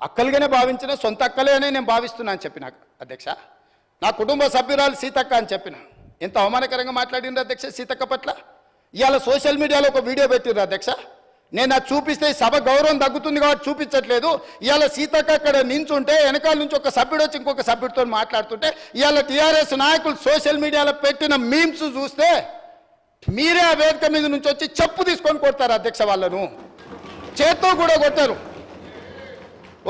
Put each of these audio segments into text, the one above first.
అక్కలుగానే భావించిన సొంత అక్కలే అని నేను భావిస్తున్నా అని చెప్పిన అధ్యక్ష. నా కుటుంబ సభ్యురాలు సీతక్క అని చెప్పిన. ఎంత అవమానకరంగా మాట్లాడిండ్రు అధ్యక్ష సీతక్క పట్ల. ఇవాళ సోషల్ మీడియాలో ఒక వీడియో పెట్టిర్రు అధ్యక్ష. నేను అది చూపిస్తే సభ గౌరవం తగ్గుతుంది కాబట్టి చూపించట్లేదు. ఇవాళ సీతక్క అక్కడ నించుంటే వెనకాల నుంచి ఒక సభ్యుడు వచ్చి ఇంకొక సభ్యుడితో మాట్లాడుతుంటే ఇవాళ టీఆర్ఎస్ నాయకులు సోషల్ మీడియాలో పెట్టిన మీమ్స్ చూస్తే మీరే ఆ వేదిక మీద నుంచి వచ్చి చెప్పు తీసుకొని కొడతారు అధ్యక్ష. వాళ్ళను చేత్తో కూడా కొట్టారు.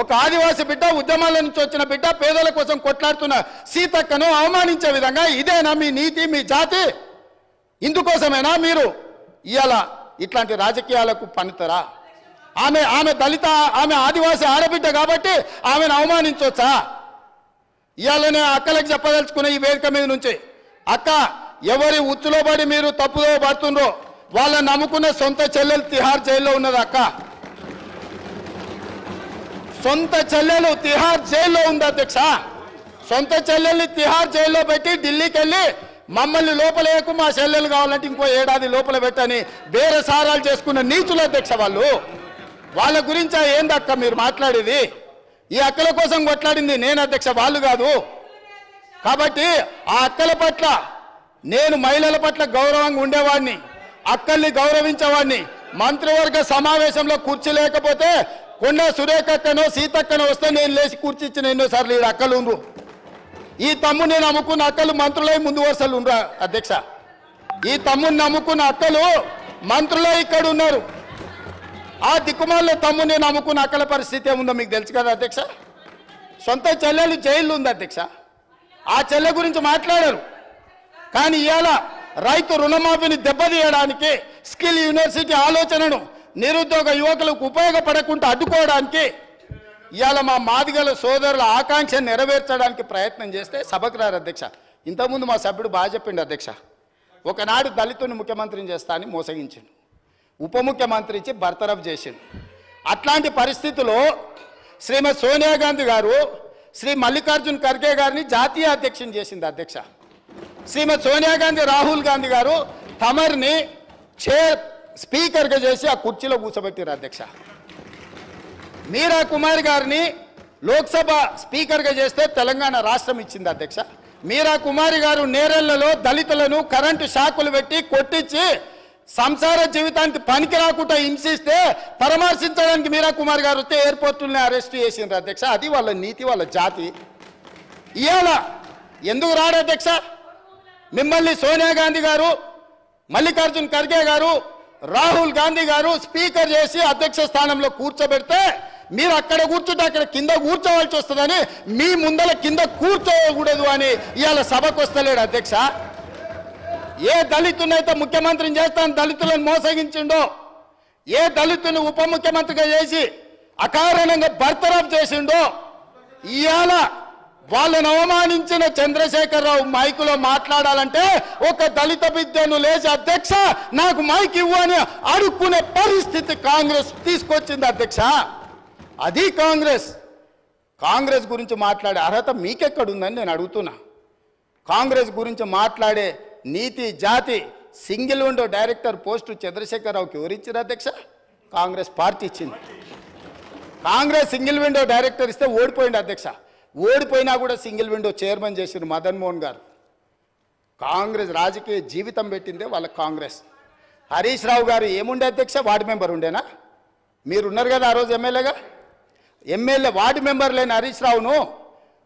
ఒక ఆదివాసి బిడ్డ, ఉద్యమాల నుంచి వచ్చిన బిడ్డ, పేదల కోసం కొట్లాడుతున్న సీతక్కను అవమానించే విధంగా ఇదేనా మీ నీతి, మీ జాతి? ఇందుకోసమేనా మీరు ఇవాళ ఇట్లాంటి రాజకీయాలకు పన్నుతారా? ఆమె దళిత, ఆమె ఆదివాసి ఆడబిడ్డ కాబట్టి ఆమెను అవమానించవచ్చా? ఇవాళనే అక్కలకు చెప్పదలుచుకున్న ఈ వేదిక మీద నుంచి, అక్క ఎవరి ఉచ్చులో పడి మీరు తప్పుదో పడుతుండ్రో వాళ్ళని నమ్ముకున్న సొంత చెల్లెలు తిహార్ జైల్లో ఉన్నది అక్క. సొంత చెల్లెలు తిహార్ జైల్లో ఉంది అధ్యక్ష. సొంత చెల్లెల్ని తిహార్ జైల్లో పెట్టి ఢిల్లీకి వెళ్ళి మమ్మల్ని లోపలేకు, మా చెల్లెలు కావాలంటే ఇంకో ఏడాది లోపల పెట్టని వేరే సారాలు చేసుకున్న నీచుల అధ్యక్ష వాళ్ళు. వాళ్ళ గురించి ఏందక్క మీరు మాట్లాడేది? ఈ అక్కల కోసం కొట్లాడింది నేను అధ్యక్ష, వాళ్ళు కాదు. కాబట్టి ఆ అక్కల పట్ల నేను మహిళల పట్ల గౌరవంగా ఉండేవాడిని, అక్కల్ని గౌరవించేవాడిని. మంత్రివర్గ సమావేశంలో కుర్చీ లేకపోతే కొండ సురేఖక్కనో సీతక్కనో వస్తే నేను లేచి కూర్చిచ్చిన ఎన్నోసార్లు ఈ అక్కలు ఉండ్రు. ఈ తమ్ముని నమ్ముకున్న అక్కలు మంత్రులై ముందు వరుసలు ఉండరా అధ్యక్ష. ఈ తమ్ముని నమ్ముకున్న అక్కలు మంత్రులై ఇక్కడ ఉన్నారు. ఆ దిక్కుమాల తమ్ముని నమ్ముకున్న అక్కల పరిస్థితి ఏముందో మీకు తెలుసు కదా అధ్యక్ష. సొంత చెల్లెలు జైల్లో ఉంది అధ్యక్ష. ఆ చెల్లె గురించి మాట్లాడారు. కానీ ఇవాళ రైతు రుణమాఫీని దెబ్బతీయడానికి, స్కిల్ యూనివర్సిటీ ఆలోచనను నిరుద్యోగ యువకులకు ఉపయోగపడకుండా అడ్డుకోవడానికి, ఇవాళ మా మాదిగల సోదరుల ఆకాంక్ష నెరవేర్చడానికి ప్రయత్నం చేస్తే సభకు రారు అధ్యక్ష. ఇంతకుముందు మా సభ్యుడు బాగా చెప్పిండు అధ్యక్ష. ఒకనాడు దళితుని ముఖ్యమంత్రిని చేస్తా అని మోసగించిండు, ఉప ముఖ్యమంత్రి ఇచ్చి బర్తరఫ్ చేసిండు. అట్లాంటి పరిస్థితుల్లో శ్రీమతి సోనియా గాంధీ గారు శ్రీ మల్లికార్జున్ ఖర్గే గారిని జాతీయ అధ్యక్షుని చేసింది అధ్యక్ష. శ్రీమతి సోనియా గాంధీ రాహుల్ గాంధీ గారు తమర్ని స్పీకర్గా చేసి ఆ కుర్చీలో కూర్చోబెట్టారు అధ్యక్ష. మీరా కుమార్ గారిని లోక్సభ స్పీకర్గా చేస్తే తెలంగాణ రాష్ట్రం ఇచ్చింది అధ్యక్ష. మీరా కుమారి గారు నేరెళ్లలో దళితులను కరెంటు షాకులు పెట్టి కొట్టించి సంసార జీవితానికి పనికి రాకుండా హింసిస్తే పరామర్శించడానికి మీరా కుమార్ గారు వస్తే ఎయిర్పోర్టుల్ని అరెస్ట్ చేసిండ్రు అధ్యక్ష. అది వాళ్ళ నీతి, వాళ్ళ జాతి. ఇవాళ ఎందుకు రాడు అధ్యక్ష? మిమ్మల్ని సోనియా గాంధీ గారు, మల్లికార్జున్ ఖర్గే గారు, రాహుల్ గాంధీ గారు స్పీకర్ చేసి అధ్యక్ష స్థానంలో కూర్చోబెడితే మీరు అక్కడ కూర్చుంటే అక్కడ కింద కూర్చోవాల్సి వస్తుందని, మీ ముందల కింద కూర్చోకూడదు అని ఇవాళ సభకు వస్తలేడు అధ్యక్ష. ఏ దళితునైతే ముఖ్యమంత్రిని చేస్తాను దళితులను మోసగించిండో, ఏ దళితుని ఉప ముఖ్యమంత్రిగా చేసి అకారణంగా బర్తరఫ్ చేసిండో, ఇవాళ వాళ్ళను అవమానించిన చంద్రశేఖరరావు మైకులో మాట్లాడాలంటే ఒక దళిత బిడ్డను లేచి అధ్యక్ష నాకు మైక్ ఇవ్వు అని అడుక్కునే పరిస్థితి కాంగ్రెస్ తీసుకొచ్చింది అధ్యక్ష. అది కాంగ్రెస్ గురించి మాట్లాడే అర్హత మీకెక్కడుందని నేను అడుగుతున్నా. కాంగ్రెస్ గురించి మాట్లాడే నీతి, జాతి, సింగిల్ విండో డైరెక్టర్ పోస్టు చంద్రశేఖరరావుకి ఎవరిచ్చారు అధ్యక్ష? కాంగ్రెస్ పార్టీ ఇచ్చింది. కాంగ్రెస్ సింగిల్ విండో డైరెక్టర్ ఇస్తే ఓడిపోయింది అధ్యక్ష. ఓడిపోయినా కూడా సింగిల్ విండో చైర్మన్ చేసిన మదన్ మోహన్ గారు. కాంగ్రెస్ రాజకీయ జీవితం పెట్టిందే వాళ్ళ కాంగ్రెస్. హరీష్ రావు గారు ఏముండే అధ్యక్ష? వార్డు మెంబర్ ఉండేనా? మీరున్నారు కదా ఆ రోజు ఎమ్మెల్యేగా. ఎమ్మెల్యే వార్డు మెంబర్ లేని హరీష్ రావును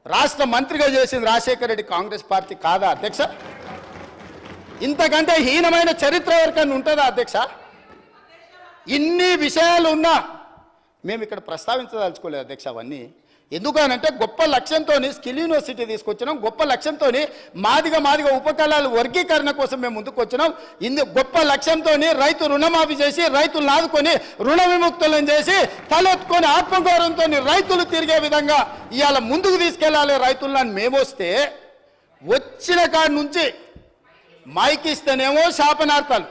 రాష్ట్ర మంత్రిగా చేసింది రాజశేఖర రెడ్డి కాంగ్రెస్ పార్టీ కాదా అధ్యక్ష? ఇంతకంటే హీనమైన చరిత్ర ఎవరికన్నా ఉంటుందా అధ్యక్ష? ఇన్ని విషయాలు ఉన్నా మేము ఇక్కడ ప్రస్తావించదలుచుకోలేదు అధ్యక్ష. అవన్నీ ఎందుకనంటే గొప్ప లక్ష్యంతో స్కిల్ యూనివర్సిటీ తీసుకొచ్చినాం, గొప్ప లక్ష్యంతో మాదిగ ఉపకళాల వర్గీకరణ కోసం మేము ముందుకు వచ్చినాం. గొప్ప లక్ష్యంతో రైతు రుణమాఫీ చేసి రైతులను ఆదుకొని రుణ విముక్తులను చేసి తలెత్తుకొని ఆత్మగౌరవంతో రైతులు తిరిగే విధంగా ఇవాళ ముందుకు తీసుకెళ్ళాలి రైతులను. మేము వస్తే వచ్చిన కాడి నుంచి మైక్ ఇస్తేనేమో శాపనార్థాలు,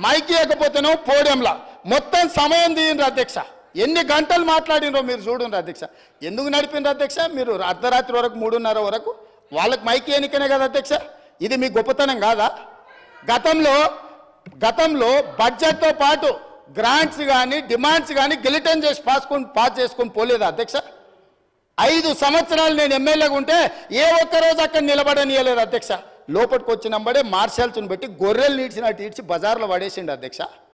మైక్ ఇవ్వకపోతేనేమో పోడియంలా మొత్తం సమయం తీయండి అధ్యక్ష. ఎన్ని గంటలు మాట్లాడినరో మీరు చూడండి అధ్యక్ష. ఎందుకు నడిపిండ్రు అధ్యక్ష? మీరు అర్ధరాత్రి వరకు 3:30 వరకు వాళ్ళకి మైక్ ఎన్నికనే కదా అధ్యక్ష. ఇది మీ గొప్పతనం కాదా? గతంలో బడ్జెట్తో పాటు గ్రాంట్స్ కానీ డిమాండ్స్ కానీ గిలిటన్ చేసి పాస్ చేసుకొని పోలేదా అధ్యక్ష? 5 సంవత్సరాలు నేను ఎమ్మెల్యేగా ఉంటే ఏ ఒక్కరోజు అక్కడ నిలబడనీయలేదు అధ్యక్ష. లోపలికి వచ్చినంబడే మార్షల్స్ని పెట్టి గొర్రెలు నీడ్చినట్టు ఈడ్చి బజార్లో పడేసిండు అధ్యక్ష.